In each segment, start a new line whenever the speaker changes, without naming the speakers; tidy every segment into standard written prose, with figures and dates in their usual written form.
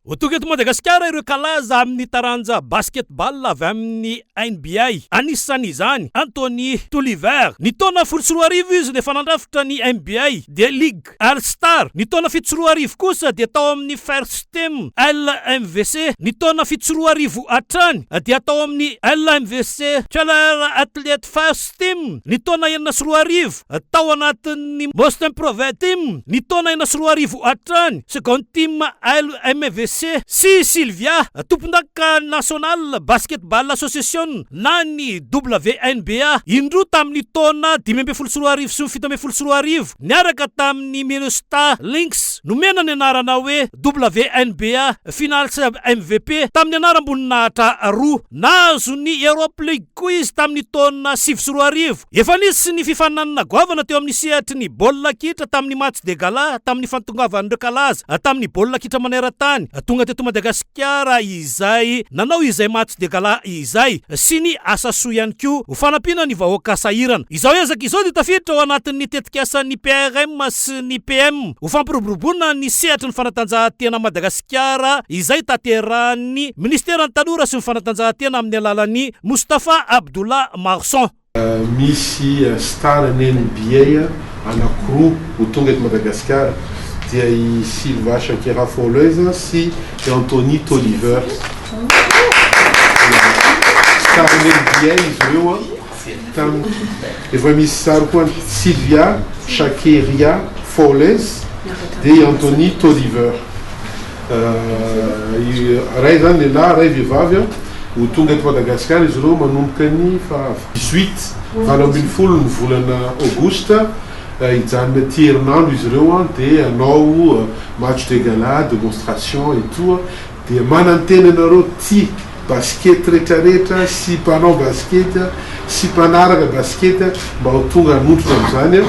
Otonga eto Madagasikara ireo kalaza amin'ny taranja basketball avy amin'ny NBA. Anisan'izany Anthony Toliver, ny taona 14 izy dia fanandrafitra ny NBA de League All-Star. Ny taona 17 kosa dia tao amin'ny First Team LMVC. Ny taona 17 atrany dia tao amin'ny LMVC Chaleur Athlete First Team. Ny taona 19 tao anatin'ny Most Improved Team. Ny taona 19 atrany Second Team LMVC. Si Sylvia, tompondaka National Basketball Association na ny WNBA, indro tamin'ny taona 2017 sy 2017, niaraka tamin'ny Minnesota Lynx, nomena ny anarana hoe WNBA Finals MVP tamin'ny anaram-boninahitra roa. Nahazo ny Europe League Quiz tamin'ny taona 2017. Efa nisy ny fifananana goavana teo amin'ny sehatry ny baolina kitra tamin'ny match de gala tamin'ny fantongavan'ireo kalaza tamin'ny baolina kitra maneran-tany. Tonga teto Madagasikara izay nanao izay match de gala izay sy ny asa soa ihany koa ho fanampina ny vahoaka sahirana. Izao ezaka izao dia tafiditra ao anatin'ny tetikasan'ny PRM sy ny PM ho fampiroboroboana ny sehatry ny fanatanjahantena Madagasikara izay taterahan'ny Ministeran'ny Tanora sy ny fanatanjahantena amin'ny alalan'ny Moustapha Abdullah Marson.
Misy star ny NBA anankiroa ho tonga eto Madagasikara. Dia i Sylvia Shakira Folleusa sy Anthony Toliver. Star NBA izy ireo efa misy sary koa Sylvia Shakira Folleusa dia Anthony Toliver. Ray zany lehilahy, ray vehivavy ho tonga eto Madagasikara izy ireo manomboka ny 18 ny volana Aogosta. Ijanona ty herinandro izy ireo dia hanao match de gala, démonstration et tout. Dia manantena anareo ty basket rehetrarehetra sy mpanao basket sy mpanaraka basket mba ho tonga hanontroka amin'izany.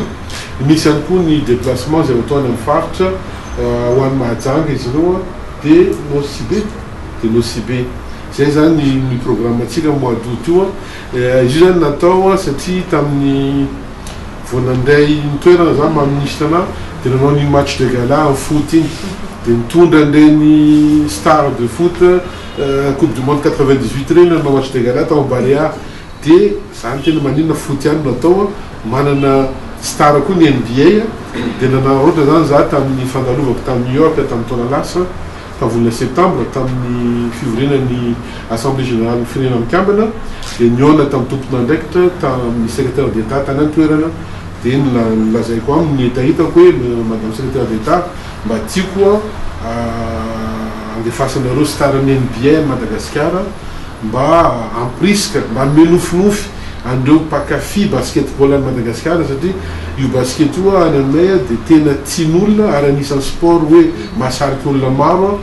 Misy ihany koa ny déplacement izay atao any amin'ny faritra ho an'ny Mahajanga izy ireo dia Nosy-be. Zay zany ny programmatsika mois d'août io. Izy zany natao satria tamin'ny vao nandray nitoerana zany maministra ana dia nanao ny match de gala en foot iny dia nitondra andireny star de foot Coupe du Monde 98 reny nanao match de gala tao Barea. Dia zany tena maninona foot ihany natao, manana star koa ny NBA. Dia nanao ohatra zany za tamin'ny fandalovako tamin'ny New York tamin'ny taona lasa tamin'ny volana septembre tamin'ny fivorianan'ny Assemblée Générale firenena mikambana. Dia niona tamin'ny tompon'andraikitra tamin'ny secrétaire d'État tany an-toerana. Dia nolazaiko aminy hitahitako hoe madame secrétaire d'État mba tiako andefasanareo star ny NBA Madagasikara mba ampriska mba hanome nofinofy andreo mpakafy basketball any Madagasikara satria io basket io any aminay dia tena tian'olona ary anisan'ny sport hoe mahasarika olona maro.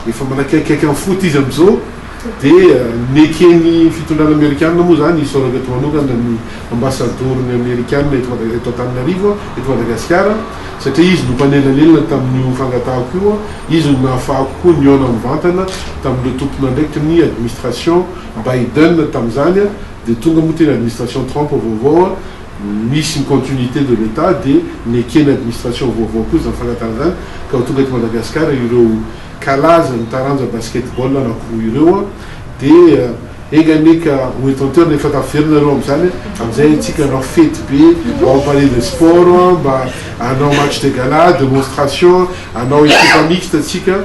Efa manakaikaiky amin'ny foot izy amin'izao. Dia nekeny fitondrana amerikanina moa zany isoraka eto manokana ny ambassadorny amerikanina eto Antananarivo eto Madagasikara satria izy no mpanelanelana tamin'io fangatahako io. Izy no nahafahako koa niona mivantana tamin'ireo tompon'andraikitra ny administration Biden tamin'izany. Dia tonga moa teny administration Trump vaovao misy ny continuité de l'État dia nekeny administration vaovao koa zany fangatahana zany ka ho tonga eto Madagasikara ireo kalaza ny taranja basketball anankiroa ireo. Dia enganeka ho etanteur efa taferinareo amin'izany amin'izay antsika hanao fety be ao palais de sport mba hanao match de gala, démonstration, hanao équipe mixte atsika.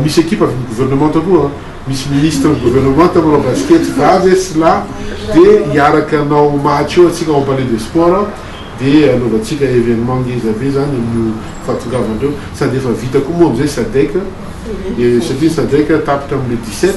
Misy équipe avy gouvernement koa, misy ministre gouvernement manao basket vavy sy lahy dia hiaraka hanao match eo atsika ao palais de sport. Dia anaovantsika événement ngeza be zany amin'ny fahatongavandreo sady efa vita koa moa amin'izay sadeka. Satria sadeka tapitra amin'ny 17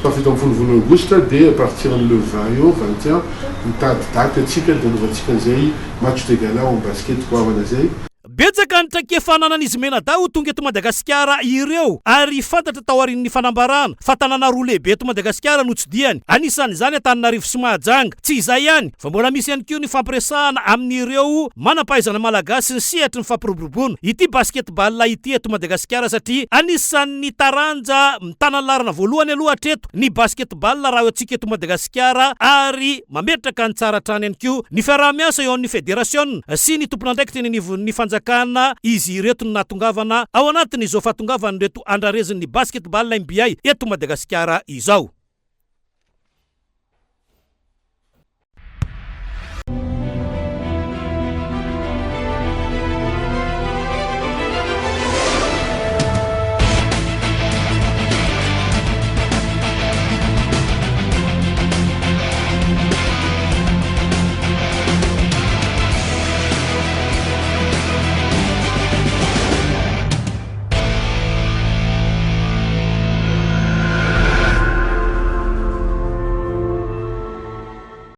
tafita amin'ny volovolo Aogosta dia à partir le 20 eo 21 mitady daty atsika dia anaovantsika an'izay match de gala en basket goavana zay.
Betsaka ny trakefananan'izy menada ho tonga eto Madagasikara ireo ary fantatra tao aorian'ny fanambarana fa tanàna roa lehibe eto Madagasikara notsidiany. Anisan'izany Antananarivo sy Mahajanga. Tsy izay ihany fa mbola misy ihany koa ny fampiresahana amin'ireo manam-pahaizana malagasy sy ny sehatry ny fampiroboroboana ity basketball ity eto Madagasikara satria anisan'ny taranja mitananlarana voalohany aloha hatreto ny basketball raha antsika eto Madagasikara ary mametraka ny tsara hatrany ihany koa ny fiaraha-miasa eo amin'ny fédération sy ny tompon'andraikitra ny fanjakana fanjakana izy ireto natongavana ao anatin'izao fatongavany reto andrarezin'ny basketball NBA eto Madagasikara izao.